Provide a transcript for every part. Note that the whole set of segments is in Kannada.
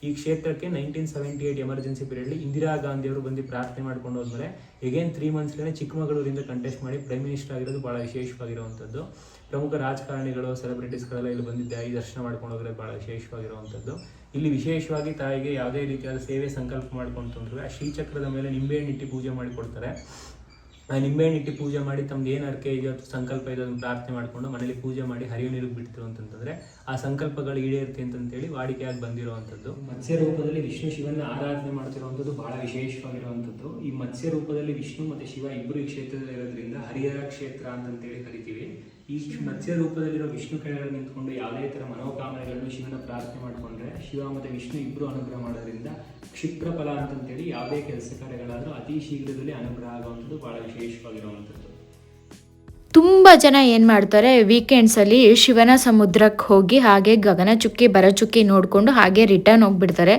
ಈ ಕ್ಷೇತ್ರಕ್ಕೆ 1978 ಎಮರ್ಜೆನ್ಸಿ ಪೀರಿಯಡ್ ಇಂದಿರಾ ಗಾಂಧಿ ಅವರು ಬಂದು ಪ್ರಾರ್ಥನೆ ಮಾಡ್ಕೊಂಡು ಹೋದ್ಮೇಲೆ ಎಗೇನ್ 3 ಮಂತ್ಸ್ಗೆ ಚಿಕ್ಕಮಗಳೂರಿಂದ ಕಂಟೆಸ್ಟ್ ಮಾಡಿ ಪ್ರೈಮ್ ಮಿನಿಸ್ಟರ್ ಆಗಿರೋದು ಬಹಳ ವಿಶೇಷವಾಗಿರುವಂಥದ್ದು. ಪ್ರಮುಖ ರಾಜಕಾರಣಿಗಳು ಸೆಲೆಬ್ರಿಟೀಸ್ಗಳೆಲ್ಲ ಇಲ್ಲಿ ಬಂದಿದ್ದೆ ಈ ದರ್ಶನ ಮಾಡ್ಕೊಂಡು ಹೋಗೋದು ಬಹಳ ವಿಶೇಷವಾಗಿರುವಂಥದ್ದು. ಇಲ್ಲಿ ವಿಶೇಷವಾಗಿ ತಾಯಿಗೆ ಯಾವುದೇ ರೀತಿಯಾದ ಸೇವೆ ಸಂಕಲ್ಪ ಮಾಡ್ಕೊಂತಂದ್ರೆ ಆ ಶ್ರೀಚಕ್ರದ ಮೇಲೆ ನಿಂಬೆಹಣ್ಣು ಇಟ್ಟು ಪೂಜೆ ಮಾಡಿಕೊಡ್ತಾರೆ. ಆ ನಿಂಬೆಹಣ್ಣು ಇಟ್ಟು ಪೂಜೆ ಮಾಡಿ ತಮ್ದು ಏನು ಅರ್ಕೆ ಇದೆಯೋ ಸಂಕಲ್ಪ ಇದೆ ಅದನ್ನು ಪ್ರಾರ್ಥನೆ ಮಾಡಿಕೊಂಡು ಮನೇಲಿ ಪೂಜೆ ಮಾಡಿ ಹರಿಯೋ ನೀರಿಗೆ ಬಿಡ್ತಿರು ಅಂತಂತಂದ್ರೆ ಆ ಸಂಕಲ್ಪಗಳು ಈಡೇರುತ್ತೆ ಅಂತೇಳಿ ವಾಡಿಕೆಯಾಗಿ ಬಂದಿರುವಂಥದ್ದು. ಮತ್ಸ್ಯ ರೂಪದಲ್ಲಿ ವಿಷ್ಣು ಶಿವನ ಆರಾಧನೆ ಮಾಡ್ತಿರುವಂಥದ್ದು ಬಹಳ ವಿಶೇಷವಾಗಿರುವಂಥದ್ದು. ಈ ಮತ್ಸ್ಯ ರೂಪದಲ್ಲಿ ವಿಷ್ಣು ಮತ್ತು ಶಿವ ಇಬ್ಬರು ಈ ಕ್ಷೇತ್ರದಲ್ಲಿ ಇರೋದ್ರಿಂದ ಹರಿಹರ ಕ್ಷೇತ್ರ ಅಂತೇಳಿ ಕರಿತೀವಿ. ಈ ಮತ್ಸ್ಯ ರೂಪದಲ್ಲಿರೋ ವಿಷ್ಣು ಕೆಳಗಡೆ ನಿಂತ್ಕೊಂಡು ಯಾವುದೇ ಥರ ಮನೋಕಾಮನೆಗಳನ್ನು ಶಿವನ ಪ್ರಾರ್ಥನೆ ಮಾಡಿಕೊಂಡ್ರೆ ಶಿವ ಮತ್ತು ವಿಷ್ಣು ಇಬ್ಬರು ಅನುಗ್ರಹ ಮಾಡೋದ್ರಿಂದ ಕ್ಷಿಪ್ರ ಫಲ ಅಂತಂತೇಳಿ ಯಾವುದೇ ಕೆಲಸ ಕಾರ್ಯಗಳಾದರೂ ಅತಿ ಶೀಘ್ರದಲ್ಲಿ ಅನುಗ್ರಹ ಆಗುವಂಥದ್ದು ಬಹಳ ವಿಶೇಷವಾಗಿರುವಂಥದ್ದು. ತುಂಬ ಜನ ಏನು ಮಾಡ್ತಾರೆ, ವೀಕೆಂಡ್ಸಲ್ಲಿ ಶಿವನ ಸಮುದ್ರಕ್ಕೆ ಹೋಗಿ ಹಾಗೆ ಗಗನಚುಕ್ಕಿ ಭರಚುಕ್ಕಿ ನೋಡಿಕೊಂಡು ಹಾಗೆ ರಿಟರ್ನ್ ಹೋಗ್ಬಿಡ್ತಾರೆ.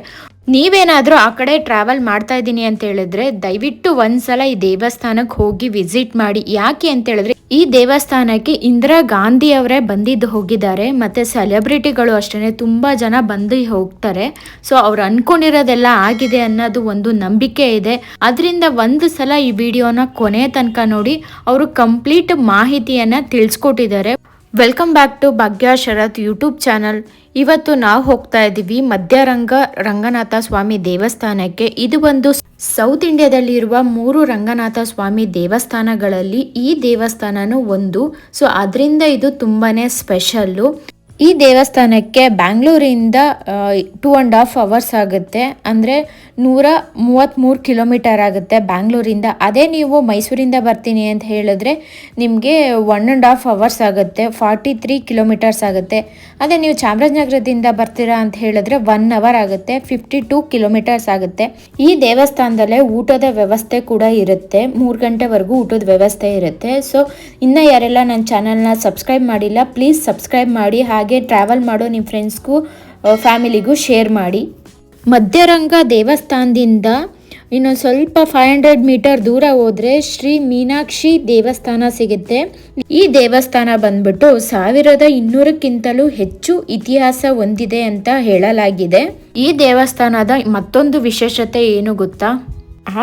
ನೀವೇನಾದರೂ ಆ ಕಡೆ ಟ್ರಾವೆಲ್ ಮಾಡ್ತಾ ಇದ್ದೀನಿ ಅಂತ ಹೇಳಿದ್ರೆ ದಯವಿಟ್ಟು ಒಂದ್ಸಲ ಈ ದೇವಸ್ಥಾನಕ್ಕೆ ಹೋಗಿ ವಿಸಿಟ್ ಮಾಡಿ. ಯಾಕೆ ಅಂತ ಹೇಳಿದ್ರೆ ಈ ದೇವಸ್ಥಾನಕ್ಕೆ ಇಂದಿರಾ ಗಾಂಧಿ ಅವರೇ ಬಂದಿದ್ದು ಹೋಗಿದ್ದಾರೆ, ಮತ್ತು ಸೆಲೆಬ್ರಿಟಿಗಳು ಅಷ್ಟೇ ತುಂಬ ಜನ ಬಂದು ಹೋಗ್ತಾರೆ. ಸೊ ಅವ್ರು ಅನ್ಕೊಂಡಿರೋದೆಲ್ಲ ಆಗಿದೆ ಅನ್ನೋದು ಒಂದು ನಂಬಿಕೆ ಇದೆ. ಅದರಿಂದ ಒಂದು ಸಲ ಈ ವಿಡಿಯೋನ ಕೊನೆ ತನಕ ನೋಡಿ, ಅವರು ಕಂಪ್ಲೀಟ್ ಮಾಹಿತಿಯನ್ನು ತಿಳಿಸ್ಕೊಟ್ಟಿದ್ದಾರೆ. Welcome back to Bhagya Sharath YouTube channel. ಇವತ್ತು ನಾವು ಹೋಗ್ತಾ ಇದ್ದೀವಿ ಮಧ್ಯರಂಗ ರಂಗನಾಥ ಸ್ವಾಮಿ ದೇವಸ್ಥಾನಕ್ಕೆ. ಇದು ಒಂದು ಸೌತ್ ಇಂಡಿಯಾದಲ್ಲಿರುವ 3 ರಂಗನಾಥ ಸ್ವಾಮಿ ದೇವಸ್ಥಾನಗಳಲ್ಲಿ ಈ ದೇವಸ್ಥಾನನೂ ಒಂದು. ಸೊ ಅದರಿಂದ ಇದು ತುಂಬಾ ಸ್ಪೆಷಲ್ಲು. ಈ ದೇವಸ್ಥಾನಕ್ಕೆ ಬ್ಯಾಂಗ್ಳೂರಿಂದ 2.5 hours ಆಗುತ್ತೆ, ಅಂದರೆ 133 ಕಿಲೋಮೀಟರ್ ಆಗುತ್ತೆ ಬ್ಯಾಂಗ್ಳೂರಿಂದ. ಅದೇ ನೀವು ಮೈಸೂರಿಂದ ಬರ್ತೀನಿ ಅಂತ ಹೇಳಿದ್ರೆ ನಿಮಗೆ 1.5 hours ಆಗುತ್ತೆ, 43 ಕಿಲೋಮೀಟರ್ಸ್ ಆಗುತ್ತೆ. ಅದೇ ನೀವು ಚಾಮರಾಜನಗರದಿಂದ ಬರ್ತೀರಾ ಅಂತ ಹೇಳಿದ್ರೆ 1 hour ಆಗುತ್ತೆ, 52 ಕಿಲೋಮೀಟರ್ಸ್ ಆಗುತ್ತೆ. ಈ ದೇವಸ್ಥಾನದಲ್ಲೇ ಊಟದ ವ್ಯವಸ್ಥೆ ಕೂಡ ಇರುತ್ತೆ, 3 ಗಂಟೆವರೆಗೂ ಊಟದ ವ್ಯವಸ್ಥೆ ಇರುತ್ತೆ. ಸೊ ಇನ್ನು ಯಾರೆಲ್ಲ ನನ್ನ ಚಾನಲ್ನ ಸಬ್ಸ್ಕ್ರೈಬ್ ಮಾಡಿಲ್ಲ ಪ್ಲೀಸ್ ಸಬ್ಸ್ಕ್ರೈಬ್ ಮಾಡಿ. ಹಾಗೆ ಟ್ರಾವೆಲ್ ಮಾಡೋ ನಿಮ್ಮ ಫ್ರೆಂಡ್ಸ್ಗೂ ಫ್ಯಾಮಿಲಿಗೂ ಶೇರ್ ಮಾಡಿ. ಮಧ್ಯರಂಗ ದೇವಸ್ಥಾನದಿಂದ ಇನ್ನೊಂದು ಸ್ವಲ್ಪ 500 ಮೀಟರ್ ದೂರ ಹೋದರೆ ಶ್ರೀ ಮೀನಾಕ್ಷಿ ದೇವಸ್ಥಾನ ಸಿಗುತ್ತೆ. ಈ ದೇವಸ್ಥಾನ ಬಂದ್ಬಿಟ್ಟು 1200ಕ್ಕಿಂತಲೂ ಹೆಚ್ಚು ಇತಿಹಾಸ ಹೊಂದಿದೆ ಅಂತ ಹೇಳಲಾಗಿದೆ. ಈ ದೇವಸ್ಥಾನದ ಮತ್ತೊಂದು ವಿಶೇಷತೆ ಏನು ಗೊತ್ತಾ?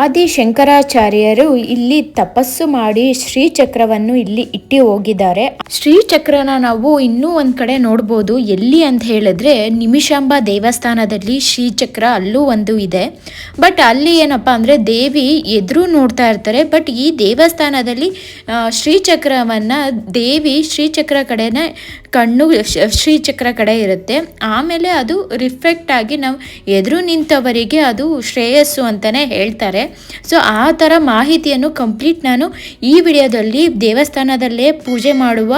ಆದಿ ಶಂಕರಾಚಾರ್ಯರು ಇಲ್ಲಿ ತಪಸ್ಸು ಮಾಡಿ ಶ್ರೀಚಕ್ರವನ್ನು ಇಲ್ಲಿ ಇಟ್ಟು ಹೋಗಿದ್ದಾರೆ. ಶ್ರೀಚಕ್ರನ ನಾವು ಇನ್ನೂ ಒಂದು ಕಡೆ ನೋಡ್ಬೋದು. ಎಲ್ಲಿ ಅಂತ ಹೇಳಿದ್ರೆ ನಿಮಿಷಾಂಬ ದೇವಸ್ಥಾನದಲ್ಲಿ ಶ್ರೀಚಕ್ರ ಅಲ್ಲೂ ಒಂದು ಇದೆ. ಬಟ್ ಅಲ್ಲಿ ಏನಪ್ಪ ಅಂದರೆ ದೇವಿ ಎದುರು ನೋಡ್ತಾ ಇರ್ತಾರೆ. ಬಟ್ ಈ ದೇವಸ್ಥಾನದಲ್ಲಿ ಶ್ರೀಚಕ್ರವನ್ನು ದೇವಿ ಶ್ರೀಚಕ್ರ ಕಡೆನೇ ಕಣ್ಣು ಶ್ರೀಚಕ್ರ ಕಡೆ ಇರುತ್ತೆ. ಆಮೇಲೆ ಅದು ರಿಫ್ಲೆಕ್ಟ್ ಆಗಿ ನಾವು ಎದುರು ನಿಂತವರಿಗೆ ಅದು ಶ್ರೇಯಸ್ಸು ಅಂತಲೇ ಹೇಳ್ತಾರೆ. ಸೊ ಆ ಥರ ಮಾಹಿತಿಯನ್ನು ಕಂಪ್ಲೀಟ್ ನಾನು ಈ ವಿಡಿಯೋದಲ್ಲಿ ದೇವಸ್ಥಾನದಲ್ಲೇ ಪೂಜೆ ಮಾಡುವ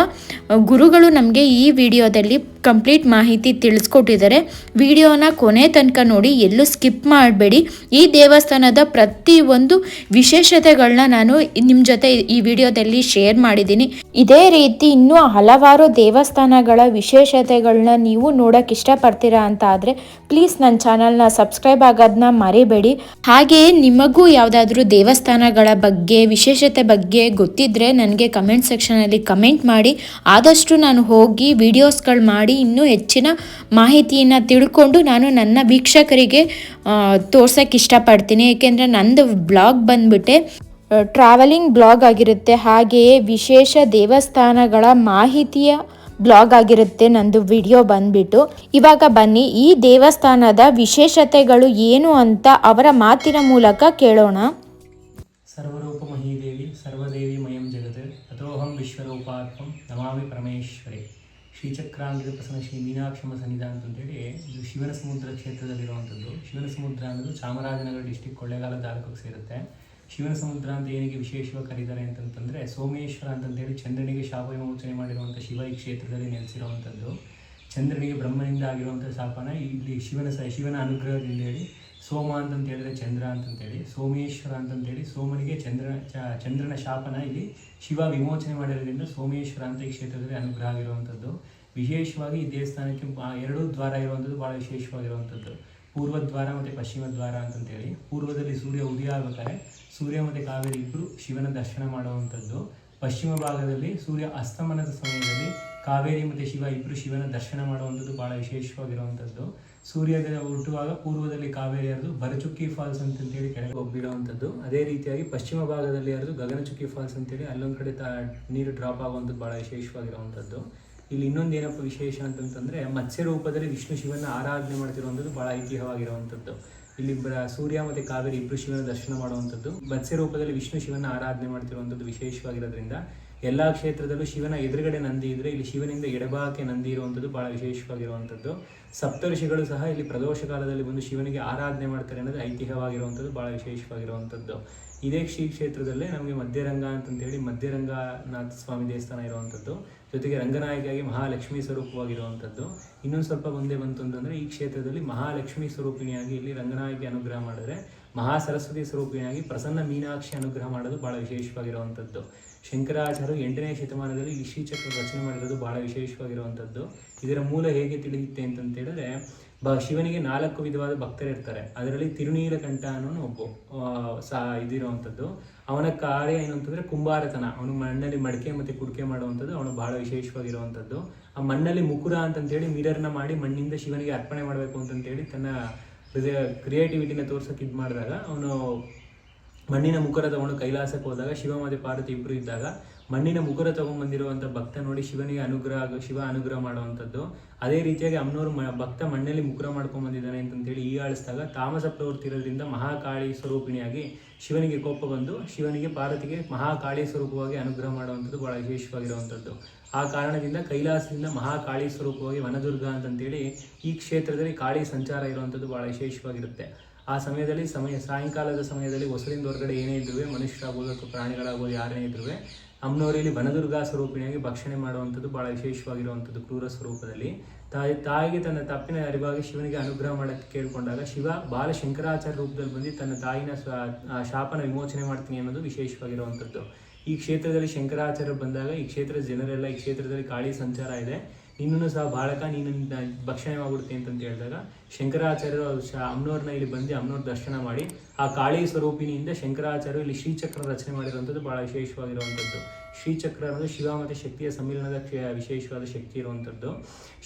ಗುರುಗಳು ನಮಗೆ ಈ ವಿಡಿಯೋದಲ್ಲಿ ಕಂಪ್ಲೀಟ್ ಮಾಹಿತಿ ತಿಳಿಸ್ಕೊಟ್ಟಿದ್ದಾರೆ. ವಿಡಿಯೋನ ಕೊನೆ ತನಕ ನೋಡಿ, ಎಲ್ಲೂ ಸ್ಕಿಪ್ ಮಾಡಬೇಡಿ. ಈ ದೇವಸ್ಥಾನದ ಪ್ರತಿಯೊಂದು ವಿಶೇಷತೆಗಳನ್ನ ನಾನು ನಿಮ್ಮ ಜೊತೆ ಈ ವಿಡಿಯೋದಲ್ಲಿ ಶೇರ್ ಮಾಡಿದ್ದೀನಿ. ಇದೇ ರೀತಿ ಇನ್ನೂ ಹಲವಾರು ದೇವಸ್ಥಾನಗಳ ವಿಶೇಷತೆಗಳನ್ನ ನೀವು ನೋಡೋಕೆ ಇಷ್ಟಪಡ್ತೀರಾ ಅಂತ ಆದರೆ ಪ್ಲೀಸ್ ನನ್ನ ಚಾನಲ್ನ ಸಬ್ಸ್ಕ್ರೈಬ್ ಆಗೋದನ್ನ ಮರಿಬೇಡಿ. ಹಾಗೆಯೇ ನಿಮಗೂ ಯಾವುದಾದ್ರೂ ದೇವಸ್ಥಾನಗಳ ಬಗ್ಗೆ ವಿಶೇಷತೆ ಬಗ್ಗೆ ಗೊತ್ತಿದ್ದರೆ ನನಗೆ ಕಮೆಂಟ್ ಸೆಕ್ಷನಲ್ಲಿ ಕಮೆಂಟ್ ಮಾಡಿ. ಆದಷ್ಟು ನಾನು ಹೋಗಿ ವಿಡಿಯೋಸ್ಗಳು ಮಾಡಿ ಇನ್ನೂ ಹೆಚ್ಚಿನ ಮಾಹಿತಿಯನ್ನು ತಿಳ್ಕೊಂಡು ನಾನು ನನ್ನ ವೀಕ್ಷಕರಿಗೆ ತೋರ್ಸೋಕ್ಕೆ ಇಷ್ಟಪಡ್ತೀನಿ. ಏಕೆಂದರೆ ನಂದು ಬ್ಲಾಗ್ ಬಂದ್ಬಿಟ್ಟೆ ಟ್ರಾವೆಲಿಂಗ್ ಬ್ಲಾಗ್ ಆಗಿರುತ್ತೆ, ಹಾಗೆಯೇ ವಿಶೇಷ ದೇವಸ್ಥಾನಗಳ ಮಾಹಿತಿಯ ಬ್ಲಾಗ್ ಆಗಿರುತ್ತೆ ನಂದು ವಿಡಿಯೋ ಬಂದ್ಬಿಟ್ಟು. ಇವಾಗ ಬನ್ನಿ ಈ ದೇವಸ್ಥಾನದ ವಿಶೇಷತೆಗಳು ಏನು ಅಂತ ಅವರ ಮಾತಿನ ಮೂಲಕ ಕೇಳೋಣ. ಸರ್ವರೂಪ ಮಹೀದೇವಿ ಸರ್ವದೇವಿ ಮಯಂ ಜಗತ್ ತಥೋಹಂ ವಿಶ್ವರೂಪಾತ್ಮಂ ನಮಾಮಿ ಪರಮೇಶ್ವರಿ. ಶ್ರೀಚಕ್ರಾಂಗಿತ ಪ್ರಸನ್ನ ಶ್ರೀ ಮೀನಾಕ್ಷಮ್ಮ ಸನ್ನಿಧಾನ ಅಂತೇಳಿ ಇದು ಶಿವನ ಸಮುದ್ರ ಕ್ಷೇತ್ರದಲ್ಲಿರುವಂಥದ್ದು. ಶಿವನ ಸಮುದ್ರ ಅನ್ನೋದು ಚಾಮರಾಜನಗರ ಡಿಸ್ಟಿಕ್ ಕೊಳ್ಳೇಗಾಲ ತಾಲೂಕಿಗೆ ಸೇರುತ್ತೆ. ಶಿವನ ಸಮುದ್ರ ಅಂತ ಏನಿಗೆ ವಿಶೇಷವಾಗಿ ಕರೀತಾರೆ ಅಂತಂತಂದರೆ ಸೋಮೇಶ್ವರ ಅಂತಂತೇಳಿ ಚಂದ್ರನಿಗೆ ಶಾಪ ವಿಮೋಚನೆ ಮಾಡಿರುವಂಥ ಶಿವ ಈ ಕ್ಷೇತ್ರದಲ್ಲಿ ನೆಲೆಸಿರುವಂಥದ್ದು. ಚಂದ್ರನಿಗೆ ಬ್ರಹ್ಮನಿಂದ ಆಗಿರುವಂಥ ಶಾಪನ ಇಲ್ಲಿ ಶಿವನ ಅನುಗ್ರಹದಿಂದ ಹೇಳಿ ಸೋಮ ಅಂತಂತ ಹೇಳಿದ್ರೆ ಚಂದ್ರ ಅಂತಂತೇಳಿ, ಸೋಮೇಶ್ವರ ಅಂತಂತೇಳಿ ಸೋಮನಿಗೆ ಚಂದ್ರನ ಶಾಪನ ಇಲ್ಲಿ ಶಿವ ವಿಮೋಚನೆ ಮಾಡಿರೋದ್ರಿಂದ ಸೋಮೇಶ್ವರ ಅಂತ ಈ ಕ್ಷೇತ್ರದಲ್ಲಿ ಅನುಗ್ರಹ ಆಗಿರುವಂಥದ್ದು. ವಿಶೇಷವಾಗಿ ಈ ದೇವಸ್ಥಾನಕ್ಕೆ 2 ದ್ವಾರ ಇರುವಂಥದ್ದು ಭಾಳ ವಿಶೇಷವಾಗಿರುವಂಥದ್ದು. ಪೂರ್ವ ದ್ವಾರ ಮತ್ತು ಪಶ್ಚಿಮ ದ್ವಾರ ಅಂತಂತೇಳಿ. ಪೂರ್ವದಲ್ಲಿ ಸೂರ್ಯ ಉದಯ ಆಗಬೇಕಾದ್ರೆ ಸೂರ್ಯ ಮತ್ತು ಕಾವೇರಿ ಇಬ್ಬರು ಶಿವನ ದರ್ಶನ ಮಾಡುವಂಥದ್ದು. ಪಶ್ಚಿಮ ಭಾಗದಲ್ಲಿ ಸೂರ್ಯ ಅಸ್ತಮನದ ಸಮಯದಲ್ಲಿ ಕಾವೇರಿ ಮತ್ತು ಶಿವ ಇಬ್ಬರು ಶಿವನ ದರ್ಶನ ಮಾಡುವಂಥದ್ದು ಭಾಳ ವಿಶೇಷವಾಗಿರುವಂಥದ್ದು. ಸೂರ್ಯೋದಯ ಹುಟ್ಟುವಾಗ ಪೂರ್ವದಲ್ಲಿ ಕಾವೇರಿ ಹರಿದು ಬರಚುಕ್ಕಿ ಫಾಲ್ಸ್ ಅಂತೇಳಿ ಕೆಳಗೆ ಬೀಳುವಂಥದ್ದು. ಅದೇ ರೀತಿಯಾಗಿ ಪಶ್ಚಿಮ ಭಾಗದಲ್ಲಿ ಹರಿದು ಗಗನಚುಕ್ಕಿ ಫಾಲ್ಸ್ ಅಂತೇಳಿ ಅಲ್ಲೊಂದು ಕಡೆ ನೀರು ಡ್ರಾಪ್ ಆಗುವಂಥದ್ದು ಭಾಳ ವಿಶೇಷವಾಗಿರುವಂಥದ್ದು. ಇಲ್ಲಿ ಇನ್ನೊಂದು ಏನಪ್ಪ ವಿಶೇಷ ಅಂತಂತಂದರೆ ಮತ್ಸ್ಯ ರೂಪದಲ್ಲಿ ವಿಷ್ಣು ಶಿವನ ಆರಾಧನೆ ಮಾಡ್ತಿರುವಂಥದ್ದು ಭಾಳ ಐತಿಹ್ಯವಾಗಿರುವಂಥದ್ದು. ಇಲ್ಲಿ ಸೂರ್ಯ ಮತ್ತು ಕಾವೇರಿ ಇಬ್ಬರು ಶಿವನ ದರ್ಶನ ಮಾಡುವಂಥದ್ದು, ಮತ್ಸ್ಯ ರೂಪದಲ್ಲಿ ವಿಷ್ಣು ಶಿವನ ಆರಾಧನೆ ಮಾಡ್ತಿರುವಂಥದ್ದು ವಿಶೇಷವಾಗಿರೋದ್ರಿಂದ ಎಲ್ಲ ಕ್ಷೇತ್ರದಲ್ಲೂ ಶಿವನ ಎದುರುಗಡೆ ನಂದಿ ಇದ್ದರೆ ಇಲ್ಲಿ ಶಿವನಿಂದ ಎಡಭಾಗಕ್ಕೆ ನಂದಿ ಇರುವಂಥದ್ದು ಭಾಳ ವಿಶೇಷವಾಗಿರುವಂಥದ್ದು. ಸಪ್ತಋಷಿಗಳು ಸಹ ಇಲ್ಲಿ ಪ್ರದೋಷ ಕಾಲದಲ್ಲಿ ಬಂದು ಶಿವನಿಗೆ ಆರಾಧನೆ ಮಾಡ್ತಾರೆ ಅನ್ನೋದು ಐತಿಹ್ಯವಾಗಿರುವಂಥದ್ದು ಭಾಳ ವಿಶೇಷವಾಗಿರುವಂಥದ್ದು. ಇದೇ ಶ್ರೀ ಕ್ಷೇತ್ರದಲ್ಲೇ ನಮಗೆ ಮಧ್ಯರಂಗ ಅಂತಂತೇಳಿ ಮಧ್ಯರಂಗನಾಥ ಸ್ವಾಮಿ ದೇವಸ್ಥಾನ ಇರುವಂಥದ್ದು, ಜೊತೆಗೆ ರಂಗನಾಯಕಿಯಾಗಿ ಮಹಾಲಕ್ಷ್ಮೀ ಸ್ವರೂಪವಾಗಿರುವಂಥದ್ದು. ಇನ್ನೊಂದು ಸ್ವಲ್ಪ ಮುಂದೆ ಬಂತು ಅಂತಂದರೆ ಈ ಕ್ಷೇತ್ರದಲ್ಲಿ ಮಹಾಲಕ್ಷ್ಮೀ ಸ್ವರೂಪಿಣಿಯಾಗಿ ಇಲ್ಲಿ ರಂಗನಾಯಕಿ ಅನುಗ್ರಹ ಮಾಡಿದ್ರೆ, ಮಹಾ ಸರಸ್ವತಿ ಸ್ವರೂಪಿಣಿಯಾಗಿ ಪ್ರಸನ್ನ ಮೀನಾಕ್ಷಿ ಅನುಗ್ರಹ ಮಾಡೋದು ಭಾಳ ವಿಶೇಷವಾಗಿರುವಂಥದ್ದು. ಶಂಕರಾಚಾರ್ಯರು 8ನೇ ಶತಮಾನದಲ್ಲಿ ಈ ಶ್ರೀಚಕ್ರ ರಚನೆ ಮಾಡಿರೋದು ಭಾಳ ವಿಶೇಷವಾಗಿರುವಂಥದ್ದು. ಇದರ ಮೂಲ ಹೇಗೆ ತಿಳಿಯುತ್ತೆ ಅಂತಂತೇಳಿದ್ರೆ, ಶಿವನಿಗೆ 4 ವಿಧವಾದ ಭಕ್ತರಿರ್ತಾರೆ. ಅದರಲ್ಲಿ ತಿರುನೀಲಕಂಠ ಅನ್ನೋನು ಇದಿರುವಂಥದ್ದು. ಅವನ ಕಾರ್ಯ ಏನು ಅಂತಂದರೆ ಕುಂಬಾರತನ. ಅವನು ಮಣ್ಣಲ್ಲಿ ಮಡಿಕೆ ಮತ್ತು ಕುಡಿಕೆ ಮಾಡುವಂಥದ್ದು ಅವನು ಭಾಳ ವಿಶೇಷವಾಗಿರುವಂಥದ್ದು. ಆ ಮಣ್ಣಲ್ಲಿ ಮುಕುರ ಅಂತಂತೇಳಿ ಮಿರರ್ನ ಮಾಡಿ ಮಣ್ಣಿಂದ ಶಿವನಿಗೆ ಅರ್ಪಣೆ ಮಾಡಬೇಕು ಅಂತಂತೇಳಿ ತನ್ನ ಕ್ರಿಯೇಟಿವಿಟಿನ ತೋರ್ಸೋಕೆ ಇದು ಮಾಡಿದಾಗ ಅವನು ಮಣ್ಣಿನ ಮುಕುರ ತಗೊಂಡು ಕೈಲಾಸಕ್ಕೆ ಹೋದಾಗ ಶಿವ ಮತ್ತು ಪಾರ್ವತಿ ಇಬ್ಬರು ಇದ್ದಾಗ ಮಣ್ಣಿನ ಮುಕುರ ತಗೊಂಡ್ಬಂದಿರುವಂಥ ಭಕ್ತ ನೋಡಿ ಶಿವನಿಗೆ ಶಿವ ಅನುಗ್ರಹ ಮಾಡುವಂಥದ್ದು. ಅದೇ ರೀತಿಯಾಗಿ ಅಮ್ಮನವರು ಭಕ್ತ ಮಣ್ಣಲ್ಲಿ ಮುಕುರ ಮಾಡ್ಕೊಂಡ್ಬಂದಿದ್ದಾನೆ ಅಂತಂತೇಳಿ ಆಳಿಸಿದಾಗ ತಾಮಸ ಪ್ರವೃತ್ತಿ ಇರೋದ್ರಿಂದ ಮಹಾಕಾಳಿ ಸ್ವರೂಪಿಣಿಯಾಗಿ ಶಿವನಿಗೆ ಕೋಪ ಬಂದು ಶಿವನಿಗೆ ಪಾರ್ವತಿಗೆ ಮಹಾಕಾಳಿ ಸ್ವರೂಪವಾಗಿ ಅನುಗ್ರಹ ಮಾಡುವಂಥದ್ದು ಭಾಳ ವಿಶೇಷವಾಗಿರುವಂಥದ್ದು. ಆ ಕಾರಣದಿಂದ ಕೈಲಾಸದಿಂದ ಮಹಾಕಾಳಿ ಸ್ವರೂಪವಾಗಿ ವನದುರ್ಗ ಅಂತಂತೇಳಿ ಈ ಕ್ಷೇತ್ರದಲ್ಲಿ ಕಾಳಿ ಸಂಚಾರ ಇರುವಂಥದ್ದು ಭಾಳ ವಿಶೇಷವಾಗಿರುತ್ತೆ. ಆ ಸಮಯದಲ್ಲಿ ಸಾಯಂಕಾಲದ ಸಮಯದಲ್ಲಿ ಹೊಸಲಿಂದ ಹೊರಗಡೆ ಏನೇ ಇದ್ರೂ ಮನುಷ್ಯರಾಗ್ಬೋದು ಅಥವಾ ಪ್ರಾಣಿಗಳಾಗ್ಬೋದು ಯಾರೇ ಇದ್ರೂ ಅಮ್ಮನವರಲ್ಲಿ ವನದುರ್ಗಾ ಸ್ವರೂಪಿಣಿಯಾಗಿ ಭಕ್ಷಣೆ ಮಾಡುವಂಥದ್ದು ಭಾಳ ವಿಶೇಷವಾಗಿರುವಂಥದ್ದು. ಕ್ರೂರ ಸ್ವರೂಪದಲ್ಲಿ ತಾಯಿಗೆ ತನ್ನ ತಪ್ಪಿನ ಅರಿವಾಗಿ ಶಿವನಿಗೆ ಅನುಗ್ರಹ ಮಾಡೋಕ್ಕೆ ಕೇಳಿಕೊಂಡಾಗ ಶಿವ ಬಾಲ ಶಂಕರಾಚಾರ್ಯ ರೂಪದಲ್ಲಿ ಬಂದು ತನ್ನ ತಾಯಿನ ಶಾಪನ ವಿಮೋಚನೆ ಮಾಡ್ತೀನಿ ಅನ್ನೋದು ವಿಶೇಷವಾಗಿರುವಂಥದ್ದು. ಈ ಕ್ಷೇತ್ರದಲ್ಲಿ ಶಂಕರಾಚಾರ್ಯರು ಬಂದಾಗ ಈ ಕ್ಷೇತ್ರದ ಜನರೆಲ್ಲ ಈ ಕ್ಷೇತ್ರದಲ್ಲಿ ಕಾಳಿ ಸಂಚಾರ ಇದೆ, ನಿನ್ನೂ ಸಹ ಬಾಳಕ ನೀನು ಭಕ್ಷಣೆ ಮಾಡ್ಬಿಡ್ತೀನಿ ಅಂತಂತ ಹೇಳಿದಾಗ ಶಂಕರಾಚಾರ್ಯರು ಅಮ್ಮನವ್ರನ್ನ ಇಲ್ಲಿ ಬಂದು ಅಮ್ಮನವ್ರ ದರ್ಶನ ಮಾಡಿ ಆ ಕಾಳಿ ಸ್ವರೂಪಿನಿಯಿಂದ ಶಂಕರಾಚಾರ್ಯರು ಇಲ್ಲಿ ಶ್ರೀಚಕ್ರ ರಚನೆ ಮಾಡಿರುವಂಥದ್ದು ಭಾಳ ವಿಶೇಷವಾಗಿರುವಂಥದ್ದು. ಶ್ರೀಚಕ್ರ ಅನ್ನೋದು ಶಿವ ಮತ್ತು ಶಕ್ತಿಯ ಸಮ್ಮಿಲನದ ವಿಶೇಷವಾದ ಶಕ್ತಿ ಇರುವಂಥದ್ದು.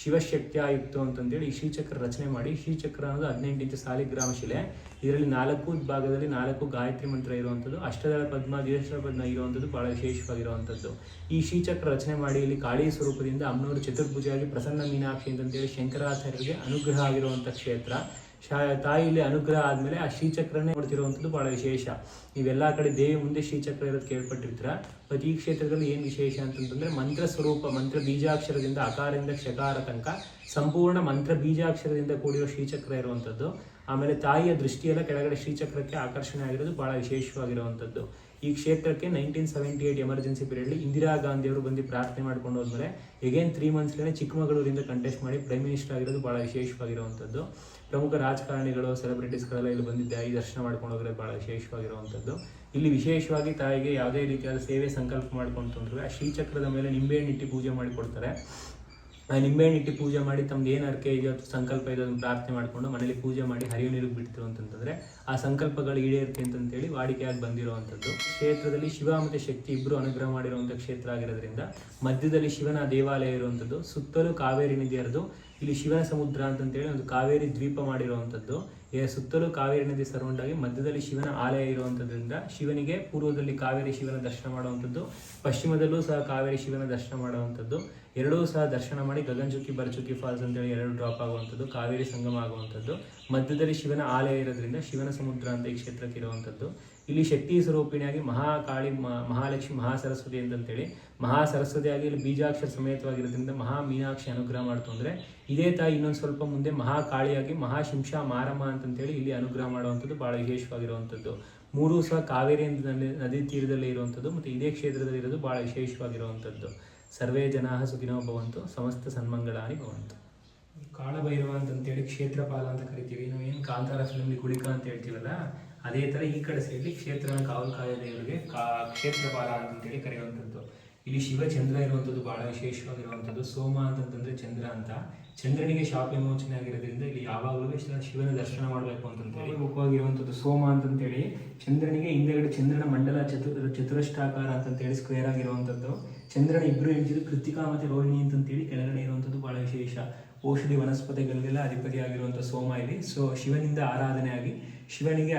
ಶಿವಶಕ್ತಿಯುಕ್ತ ಅಂತಂದೇಳಿ ಈ ಶ್ರೀಚಕ್ರ ರಚನೆ ಮಾಡಿ, ಶ್ರೀಚಕ್ರ ಅನ್ನೋದು 18 ಇಂಚು ಸಾಲಿಗ್ರಾಮ ಶಿಲೆ. ಇದರಲ್ಲಿ 4 ಭಾಗದಲ್ಲಿ 4 ಗಾಯತ್ರಿ ಮಂತ್ರ ಇರುವಂಥದ್ದು, ಅಷ್ಟದಳ ಪದ್ಮ ದ್ವಿದಳ ಪದ್ಮ ಇರುವಂಥದ್ದು ಭಾಳ ವಿಶೇಷವಾಗಿರುವಂಥದ್ದು. ಈ ಶ್ರೀಚಕ್ರ ರಚನೆ ಮಾಡಿ ಇಲ್ಲಿ ಕಾಳಿ ಸ್ವರೂಪದಿಂದ ಅಮ್ಮನವರು ಚತುರ್ಭುಜವಾಗಿ ಪ್ರಸನ್ನ ಮೀನಾಕ್ಷಿ ಅಂತಂತೇಳಿ ಶಂಕರಾಚಾರ್ಯರಿಗೆ ಅನುಗ್ರಹ ಆಗಿರುವಂಥ ಕ್ಷೇತ್ರ. ತಾಯಿಯಲ್ಲಿ ಅನುಗ್ರಹ ಆದಮೇಲೆ ಆ ಶ್ರೀಚಕ್ರನೇ ನೋಡ್ತಿರುವಂಥದ್ದು ಭಾಳ ವಿಶೇಷ. ನೀವೆಲ್ಲ ಕಡೆ ದೇವಿ ಮುಂದೆ ಶ್ರೀಚಕ್ರ ಇರೋದು ಕೇಳ್ಪಟ್ಟಿರ್ತೀರ. ಬಟ್ ಈ ಕ್ಷೇತ್ರದಲ್ಲಿ ಏನು ವಿಶೇಷ ಅಂತಂತಂದರೆ ಮಂತ್ರ ಸ್ವರೂಪ, ಮಂತ್ರ ಬೀಜಾಕ್ಷರದಿಂದ ಅಕಾರದಿಂದ ಕ್ಷಕಾರ ತನಕ ಸಂಪೂರ್ಣ ಮಂತ್ರ ಬೀಜಾಕ್ಷರದಿಂದ ಕೂಡಿರೋ ಶ್ರೀಚಕ್ರ ಇರುವಂಥದ್ದು. ಆಮೇಲೆ ತಾಯಿಯ ದೃಷ್ಟಿಯೆಲ್ಲ ಕೆಳಗಡೆ ಶ್ರೀಚಕ್ರಕ್ಕೆ ಆಕರ್ಷಣೆ ಆಗಿರೋದು ಭಾಳ ವಿಶೇಷವಾಗಿರುವಂಥದ್ದು. ಈ ಕ್ಷೇತ್ರಕ್ಕೆ 1978 ಎಮರ್ಜೆನ್ಸಿ ಪೀರಿಯಡ್ಲಿ ಇಂದಿರಾ ಗಾಂಧಿ ಅವರು ಬಂದು ಪ್ರಾರ್ಥನೆ ಮಾಡ್ಕೊಂಡು ಹೋದ್ಮೇಲೆ ಎಗೇನ್ 3 ಮಂತ್ಸ್ಲೇ ಚಿಕ್ಕಮಗಳೂರಿಂದ ಕಂಟೆಸ್ಟ್ ಮಾಡಿ ಪ್ರೈಮ್ ಮಿನಿಸ್ಟರ್ ಆಗಿರೋದು ಭಾಳ ವಿಶೇಷವಾಗಿರುವಂಥದ್ದು. ಪ್ರಮುಖ ರಾಜಕಾರಣಿಗಳು, ಸೆಲೆಬ್ರಿಟೀಸ್ಗಳೆಲ್ಲ ಇಲ್ಲಿ ಬಂದಿದ್ದೆ ಈ ದರ್ಶನ ಮಾಡ್ಕೊಂಡು ಹೋಗೋದು ಭಾಳ ವಿಶೇಷವಾಗಿರುವಂಥದ್ದು. ಇಲ್ಲಿ ವಿಶೇಷವಾಗಿ ತಾಯಿಗೆ ಯಾವುದೇ ರೀತಿಯಾದ ಸೇವೆ ಸಂಕಲ್ಪ ಮಾಡ್ಕೊಂತಂದ್ರೆ ಆ ಶ್ರೀಚಕ್ರದ ಮೇಲೆ ನಿಂಬೆಹಣ್ಣು ಇಟ್ಟು ಪೂಜೆ ಮಾಡಿಕೊಡ್ತಾರೆ. ಆ ನಿಂಬೆಹಣ್ಣು ಇಟ್ಟು ಪೂಜೆ ಮಾಡಿ ತಮ್ದು ಏನು ಅರ್ಕೆ ಇದೆಯೋ ಸಂಕಲ್ಪ ಇದೆ ಅದನ್ನು ಪ್ರಾರ್ಥನೆ ಮಾಡಿಕೊಂಡು ಮನೇಲಿ ಪೂಜೆ ಮಾಡಿ ಹರಿಯೋ ನೀರಿಗೆ ಬಿಡ್ತಿರು ಅಂತಂತಂದರೆ ಆ ಸಂಕಲ್ಪಗಳು ಈಡೇರುತ್ತೆ ಅಂತಂತೇಳಿ ವಾಡಿಕೆಯಾಗಿ ಬಂದಿರುವಂಥದ್ದು. ಕ್ಷೇತ್ರದಲ್ಲಿ ಶಿವ ಮತ್ತು ಶಕ್ತಿ ಇಬ್ಬರು ಅನುಗ್ರಹ ಮಾಡಿರುವಂಥ ಕ್ಷೇತ್ರ ಆಗಿರೋದ್ರಿಂದ ಮಧ್ಯದಲ್ಲಿ ಶಿವನ ದೇವಾಲಯ ಇರುವಂಥದ್ದು, ಸುತ್ತಲೂ ಕಾವೇರಿ ನದಿ ಹರಿದು ಇಲ್ಲಿ ಶಿವನ ಸಮುದ್ರ ಅಂತಂತೇಳಿ ಒಂದು ಕಾವೇರಿ ದ್ವೀಪ ಮಾಡಿರುವಂಥದ್ದು. ಸುತ್ತಲೂ ಕಾವೇರಿ ನದಿ ಸರೌಂಡ್ ಆಗಿ ಮಧ್ಯದಲ್ಲಿ ಶಿವನ ಆಲಯ ಇರುವಂಥದ್ರಿಂದ ಶಿವನಿಗೆ ಪೂರ್ವದಲ್ಲಿ ಕಾವೇರಿ ಶಿವನ ದರ್ಶನ ಮಾಡುವಂಥದ್ದು, ಪಶ್ಚಿಮದಲ್ಲೂ ಸಹ ಕಾವೇರಿ ಶಿವನ ದರ್ಶನ ಮಾಡುವಂಥದ್ದು. ಎರಡೂ ಸಹ ದರ್ಶನ ಮಾಡಿ ಗಗನಚುಕ್ಕಿ ಬರಚುಕ್ಕಿ ಫಾಲ್ಸ್ ಅಂತೇಳಿ 2 ಡ್ರಾಪ್ ಆಗುವಂಥದ್ದು, ಕಾವೇರಿ ಸಂಗಮ ಆಗುವಂಥದ್ದು. ಮಧ್ಯದಲ್ಲಿ ಶಿವನ ಆಲಯ ಇರೋದ್ರಿಂದ ಶಿವನ ಸಮುದ್ರ ಅಂತ ಈ ಕ್ಷೇತ್ರಕ್ಕೆ ಇರುವಂಥದ್ದು. ಇಲ್ಲಿ ಶಕ್ತಿ ಸ್ವರೂಪಿಣಿಯಾಗಿ ಮಹಾಕಾಳಿ, ಮಹಾಲಕ್ಷ್ಮಿ, ಮಹಾಸರಸ್ವತಿ ಅಂತಂತೇಳಿ ಮಹಾಸರಸ್ವತಿಯಾಗಿ ಇಲ್ಲಿ ಬೀಜಾಕ್ಷರ ಸಮೇತವಾಗಿರೋದ್ರಿಂದ ಮಹಾ ಮೀನಾಕ್ಷಿ ಅನುಗ್ರಹ ಮಾಡ್ತು ಅಂದರೆ ಇದೇ ತಾಯಿ ಇನ್ನೊಂದು ಸ್ವಲ್ಪ ಮುಂದೆ ಮಹಾಕಾಳಿಯಾಗಿ ಮಹಾಶಿಂಷ ಮಾರಮ್ಮ ಅಂತಂತೇಳಿ ಇಲ್ಲಿ ಅನುಗ್ರಹ ಮಾಡುವಂಥದ್ದು ಭಾಳ ವಿಶೇಷವಾಗಿರುವಂಥದ್ದು. 3 ಸಹ ಕಾವೇರಿ ನದಿ ತೀರದಲ್ಲಿ ಇರುವಂಥದ್ದು ಮತ್ತು ಇದೇ ಕ್ಷೇತ್ರದಲ್ಲಿ ಇರೋದು ಭಾಳ ವಿಶೇಷವಾಗಿರುವಂಥದ್ದು. ಸರ್ವೇ ಜನಾ ಸುಖಿನೋ ಭವಂತು, ಸಮಸ್ತ ಸನ್ಮಂಗಳಾನಿ ಭವಂತು. ಕಾಳಭೈರವ ಅಂತಂತೇಳಿ ಕ್ಷೇತ್ರಪಾಲ ಅಂತ ಕರಿತೀವಿ. ನಾವು ಏನು ಕಾಂತಾರ ಫಿಲ್ಮ್ಲಿ ಗುಳಿಕ ಅಂತ ಹೇಳ್ತೀವಲ್ಲ, ಅದೇ ಥರ ಈ ಕಡೆ ಸೈಡ್ಲಿ ಕ್ಷೇತ್ರನ ಕಾವಲು ಕಾಯ ದೇವರಿಗೆ ಕ್ಷೇತ್ರಪಾಲ ಅಂತಂತೇಳಿ ಕರೆಯುವಂಥದ್ದು. ಇಲ್ಲಿ ಶಿವ ಚಂದ್ರ ಇರುವಂಥದ್ದು ಭಾಳ ವಿಶೇಷವಾಗಿರುವಂಥದ್ದು. ಸೋಮ ಅಂತಂತಂದರೆ ಚಂದ್ರ ಅಂತ, ಚಂದ್ರನಿಗೆ ಶಾಪ ವಿಮೋಚನೆ ಆಗಿರೋದ್ರಿಂದ ಇಲ್ಲಿ ಯಾವಾಗಲೂ ಶಿವನ ದರ್ಶನ ಮಾಡಬೇಕು ಅಂತಂತೇಳಿ ಮುಖವಾಗಿರುವಂಥದ್ದು. ಸೋಮ ಅಂತಂತೇಳಿ ಚಂದ್ರನಿಗೆ ಹಿಂದೆಗಡೆ ಚಂದ್ರನ ಮಂಡಲ ಚತುರಷ್ಟಾಕಾರ ಅಂತಂತೇಳಿ ಸ್ಕ್ವೇರ್ ಆಗಿರುವಂಥದ್ದು. ಚಂದ್ರನ ಇಬ್ಬರು ಹೆಂಡತಿರು ಕೃತಿಕಾ ಮತ್ತು ರೋಹಿಣಿ ಅಂತಂತೇಳಿ ಕೆಳಗಡೆ ಇರುವಂಥದ್ದು ಭಾಳ ವಿಶೇಷ. ಔಷಧಿ ವನಸ್ಪತಿಗಳಿಗೆಲ್ಲ ಅಧಿಪತಿಯಾಗಿರುವಂಥ ಸೋಮ ಇಲ್ಲಿ. ಸೊ ಶಿವನಿಂದ ಆರಾಧನೆ ಆಗಿ ಶಿವನಿಗೆ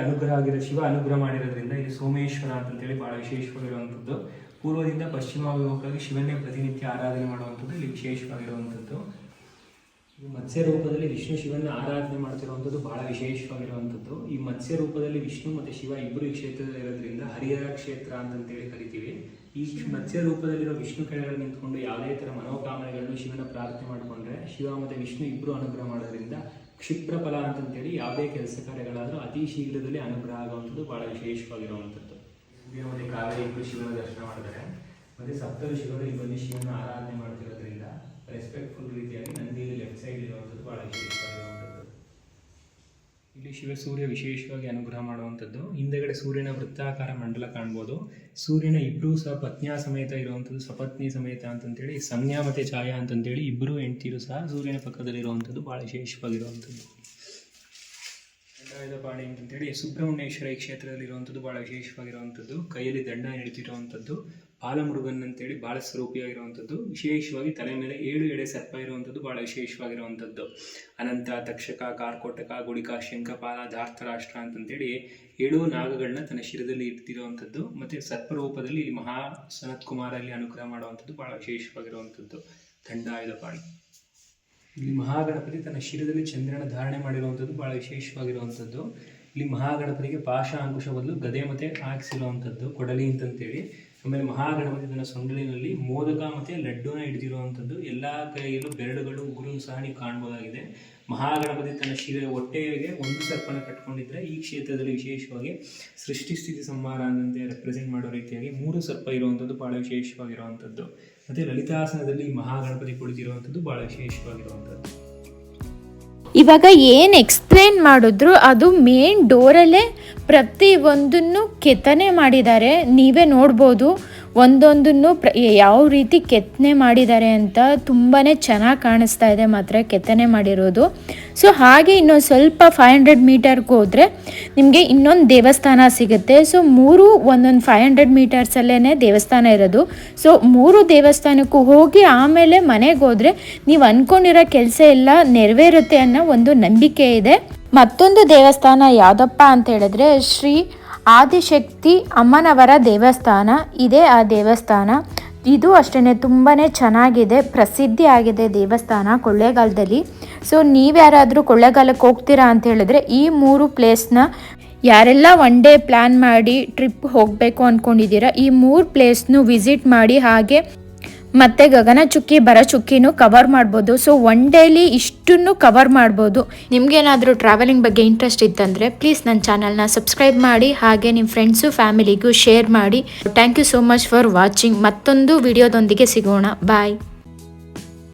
ಶಿವ ಅನುಗ್ರಹ ಮಾಡಿರೋದ್ರಿಂದ ಇಲ್ಲಿ ಸೋಮೇಶ್ವರ ಅಂತಂತೇಳಿ ಬಹಳ ವಿಶೇಷವಾಗಿರುವಂಥದ್ದು. ಪೂರ್ವದಿಂದ ಪಶ್ಚಿಮಾಭಿಮುಖವಾಗಿ ಶಿವನ್ನೇ ಪ್ರತಿನಿತ್ಯ ಆರಾಧನೆ ಮಾಡುವಂಥದ್ದು ಇಲ್ಲಿ ವಿಶೇಷವಾಗಿರುವಂಥದ್ದು. ಮತ್ಸ್ಯ ರೂಪದಲ್ಲಿ ವಿಷ್ಣು ಶಿವನ ಆರಾಧನೆ ಮಾಡ್ತಿರುವಂಥದ್ದು ಬಹಳ ವಿಶೇಷವಾಗಿರುವಂಥದ್ದು. ಈ ಮತ್ಸ್ಯ ರೂಪದಲ್ಲಿ ವಿಷ್ಣು ಮತ್ತು ಶಿವ ಇಬ್ಬರು ಈ ಕ್ಷೇತ್ರದಲ್ಲಿ ಇರೋದ್ರಿಂದ ಹರಿಹರ ಕ್ಷೇತ್ರ ಅಂತಂತೇಳಿ ಕರಿತೀವಿ. ಈ ಮತ್ಸ್ಯ ರೂಪದಲ್ಲಿರೋ ವಿಷ್ಣು ಕೆಳಗಡೆ ನಿಂತ್ಕೊಂಡು ಯಾವುದೇ ಥರ ಮನೋಕಾಮನೆಗಳನ್ನು ಶಿವನ ಪ್ರಾರ್ಥನೆ ಮಾಡಿಕೊಂಡ್ರೆ ಶಿವ ಮತ್ತು ವಿಷ್ಣು ಇಬ್ಬರು ಅನುಗ್ರಹ ಮಾಡೋದ್ರಿಂದ ಕ್ಷಿಪ್ರ ಫಲ ಅಂತಂತೇಳಿ ಯಾವುದೇ ಕೆಲಸ ಕಾರ್ಯಗಳಾದರೂ ಅತಿ ಶೀಘ್ರದಲ್ಲಿ ಅನುಗ್ರಹ ಆಗುವಂಥದ್ದು ಬಹಳ ವಿಶೇಷವಾಗಿರುವಂಥದ್ದು. ಸೂರ್ಯ ಮತ್ತು ಕಾವೇರಿ ಇಬ್ಬರು ಶಿವನ ದರ್ಶನ ಮಾಡಿದ್ದಾರೆ. ಮತ್ತು ಸಪ್ತ ಋಷಿಗಳು ಇಲ್ಲಿ ಬಂದು ಶಿವನ ಆರಾಧನೆ ಮಾಡ್ತಿರೋದ್ರಿಂದ ರೆಸ್ಪೆಕ್ಟ್ಫುಲ್ ರೀತಿಯಾಗಿ ನಂದಿಯಲ್ಲಿ ಲೆಫ್ಟ್ ಸೈಡ್ ಇರುವಂಥದ್ದು ಬಹಳ ವಿಶೇಷವಾಗಿರುವಂಥದ್ದು. ಇಲ್ಲಿ ಶಿವ ಸೂರ್ಯ ವಿಶೇಷವಾಗಿ ಅನುಗ್ರಹ ಮಾಡುವಂಥದ್ದು. ಹಿಂದೆಗಡೆ ಸೂರ್ಯನ ವೃತ್ತಾಕಾರ ಮಂಡಲ ಕಾಣ್ಬೋದು. ಸೂರ್ಯನ ಇಬ್ಬರೂ ಸಹ ಪತ್ನಿಯ ಸಮೇತ ಇರುವಂಥದ್ದು, ಸಪತ್ನಿ ಸಮೇತ ಅಂತಂತೇಳಿ ಸಂಜ್ಞಾ ಮತ್ತು ಛಾಯಾ ಅಂತಂತೇಳಿ ಇಬ್ಬರು ಹೆಂಡತಿರು ಸಹ ಸೂರ್ಯನ ಪಕ್ಕದಲ್ಲಿರುವಂಥದ್ದು ಬಹಳ ವಿಶೇಷವಾಗಿರುವಂಥದ್ದು. ಪಾಣಿ ಅಂತಂತೇಳಿ ಸುಬ್ರಹ್ಮಣ್ಯೇಶ್ವರ ಈ ಕ್ಷೇತ್ರದಲ್ಲಿ ಇರುವಂಥದ್ದು ಬಹಳ ವಿಶೇಷವಾಗಿರುವಂಥದ್ದು. ಕೈಯಲ್ಲಿ ದಂಡ ಹಿಡಿತಿರುವಂಥದ್ದು. ಬಾಲಮುರುಗನ್ ಅಂತೇಳಿ ಬಾಲ ಸ್ವರೂಪಿಯಾಗಿರುವಂಥದ್ದು. ವಿಶೇಷವಾಗಿ ತಲೆ ಮೇಲೆ 7 ಎಡೆ ಸರ್ಪ ಇರುವಂಥದ್ದು ಬಹಳ ವಿಶೇಷವಾಗಿರುವಂಥದ್ದು. ಅನಂತ, ತಕ್ಷಕ, ಕಾರ್ಕೋಟಕ, ಗುಡಿಕ, ಶಂಖಪಾಲ, ಧಾರ್ತರಾಷ್ಟ್ರ ಅಂತಂತೇಳಿ 7 ನಾಗಗಳನ್ನ ತನ್ನ ಶಿರದಲ್ಲಿ ಇರ್ತಿರುವಂಥದ್ದು. ಮತ್ತು ಸರ್ಪರೂಪದಲ್ಲಿ ಇಲ್ಲಿ ಮಹಾ ಸನತ್ ಕುಮಾರ ಇಲ್ಲಿ ಅನುಗ್ರಹ ಮಾಡುವಂಥದ್ದು ಬಹಳ ವಿಶೇಷವಾಗಿರುವಂಥದ್ದು. ದಂಡಾಯುಧಪಾಣಿ ಇಲ್ಲಿ ಮಹಾಗಣಪತಿ ತನ್ನ ಶಿರದಲ್ಲಿ ಚಂದ್ರನ ಧಾರಣೆ ಮಾಡಿರುವಂಥದ್ದು ಬಹಳ ವಿಶೇಷವಾಗಿರುವಂಥದ್ದು. ಇಲ್ಲಿ ಮಹಾಗಣಪತಿಗೆ ಪಾಶ ಅಂಕುಶ ಬದಲು ಗದೆ ಮತ್ತೆ ಹಾಕಿಸಿರುವಂಥದ್ದು ಕೊಡಲಿ ಅಂತಂತೇಳಿ. ಆಮೇಲೆ ಮಹಾಗಣಪತಿ ತನ್ನ ಸೊಂಡಿಲಿನಲ್ಲಿ ಮೋದಕ ಮತ್ತು ಲಡ್ಡುನ ಹಿಡಿದಿರುವಂಥದ್ದು. ಎಲ್ಲ ಕೈಯಲ್ಲೂ ಬೆರಳುಗಳು ಉಗುರು ಸಹ ನೀವು ಕಾಣ್ಬೋದಾಗಿದೆ. ಮಹಾಗಣಪತಿ ತನ್ನ ಹೊಟ್ಟೆಗೆ ಒಂದು ಸರ್ಪನ ಕಟ್ಕೊಂಡಿದ್ರೆ ಈ ಕ್ಷೇತ್ರದಲ್ಲಿ ವಿಶೇಷವಾಗಿ ಸೃಷ್ಟಿ ಸ್ಥಿತಿ ಸಂಹಾರ ಅಂತಂತೆ ರೆಪ್ರೆಸೆಂಟ್ ಮಾಡೋ ರೀತಿಯಾಗಿ 3 ಸರ್ಪ ಇರುವಂಥದ್ದು ಬಹಳ ವಿಶೇಷವಾಗಿರುವಂಥದ್ದು. ಮತ್ತು ಲಲಿತಾಸನದಲ್ಲಿ ಮಹಾಗಣಪತಿ ಕುಳಿತಿರುವಂಥದ್ದು ಬಹಳ ವಿಶೇಷವಾಗಿರುವಂಥದ್ದು. ಇವಾಗ ಏನು ಎಕ್ಸ್ಪ್ಲೇನ್ ಮಾಡಿದ್ರು ಅದು ಮೇನ್ ಡೋರಲ್ಲೇ ಪ್ರತಿಯೊಂದನ್ನು ಕೆತ್ತನೆ ಮಾಡಿದ್ದಾರೆ. ನೀವೇ ನೋಡ್ಬೋದು ಒಂದೊಂದನ್ನು ಯಾವ ರೀತಿ ಕೆತ್ತನೆ ಮಾಡಿದ್ದಾರೆ ಅಂತ. ತುಂಬಾ ಚೆನ್ನಾಗಿ ಕಾಣಿಸ್ತಾ ಇದೆ ಮಾತ್ರ ಕೆತ್ತನೆ ಮಾಡಿರೋದು. ಸೊ ಹಾಗೆ ಇನ್ನೊಂದು ಸ್ವಲ್ಪ 500 ಮೀಟರ್ಗೆ ಹೋದರೆ ನಿಮಗೆ ಇನ್ನೊಂದು ದೇವಸ್ಥಾನ ಸಿಗುತ್ತೆ. ಸೊ 3 ಒಂದೊಂದು 500 ಮೀಟರ್ಸಲ್ಲೇ ದೇವಸ್ಥಾನ ಇರೋದು. ಸೊ 3 ದೇವಸ್ಥಾನಕ್ಕೂ ಹೋಗಿ ಆಮೇಲೆ ಮನೆಗೆ ಹೋದರೆ ನೀವು ಅಂದ್ಕೊಂಡಿರೋ ಕೆಲಸ ಎಲ್ಲ ನೆರವೇರುತ್ತೆ ಅನ್ನೋ ಒಂದು ನಂಬಿಕೆ ಇದೆ. ಮತ್ತೊಂದು ದೇವಸ್ಥಾನ ಯಾವುದಪ್ಪ ಅಂತ ಹೇಳಿದ್ರೆ ಶ್ರೀ ಆದಿಶಕ್ತಿ ಅಮ್ಮನವರ ದೇವಸ್ಥಾನ ಇದೆ. ಆ ದೇವಸ್ಥಾನ ಇದು ಅಷ್ಟೇ ತುಂಬಾ ಚೆನ್ನಾಗಿದೆ, ಪ್ರಸಿದ್ಧಿ ಆಗಿದೆ ದೇವಸ್ಥಾನ ಕೊಳ್ಳೇಗಾಲದಲ್ಲಿ. ಸೊ ನೀವ್ಯಾರಾದರೂ ಕೊಳ್ಳೇಗಾಲಕ್ಕೆ ಹೋಗ್ತೀರಾ ಅಂತ ಹೇಳಿದ್ರೆ ಈ 3 ಪ್ಲೇಸ್ನ ಯಾರೆಲ್ಲ ಒನ್ ಡೇ ಪ್ಲ್ಯಾನ್ ಮಾಡಿ ಟ್ರಿಪ್ ಹೋಗಬೇಕು ಅಂದ್ಕೊಂಡಿದ್ದೀರಾ ಈ 3 ಪ್ಲೇಸ್ನು ವಿಸಿಟ್ ಮಾಡಿ. ಹಾಗೆ ಮತ್ತು ಗಗನಚುಕ್ಕಿ ಭರಚುಕ್ಕಿನೂ ಕವರ್ ಮಾಡ್ಬೋದು. ಸೊ ಒನ್ ಡೇಲಿ ಇಷ್ಟನ್ನು ಕವರ್ ಮಾಡ್ಬೋದು. ನಿಮಗೇನಾದರೂ ಟ್ರಾವೆಲಿಂಗ್ ಬಗ್ಗೆ ಇಂಟ್ರೆಸ್ಟ್ ಇತ್ತಂದರೆ ಪ್ಲೀಸ್ ನನ್ನ ಚಾನಲ್ನ ಸಬ್ಸ್ಕ್ರೈಬ್ ಮಾಡಿ. ಹಾಗೆ ನಿಮ್ಮ ಫ್ರೆಂಡ್ಸು ಫ್ಯಾಮಿಲಿಗೂ ಶೇರ್ ಮಾಡಿ. Thank you so much for watching. ಮತ್ತೊಂದು ವಿಡಿಯೋದೊಂದಿಗೆ ಸಿಗೋಣ. ಬಾಯ್.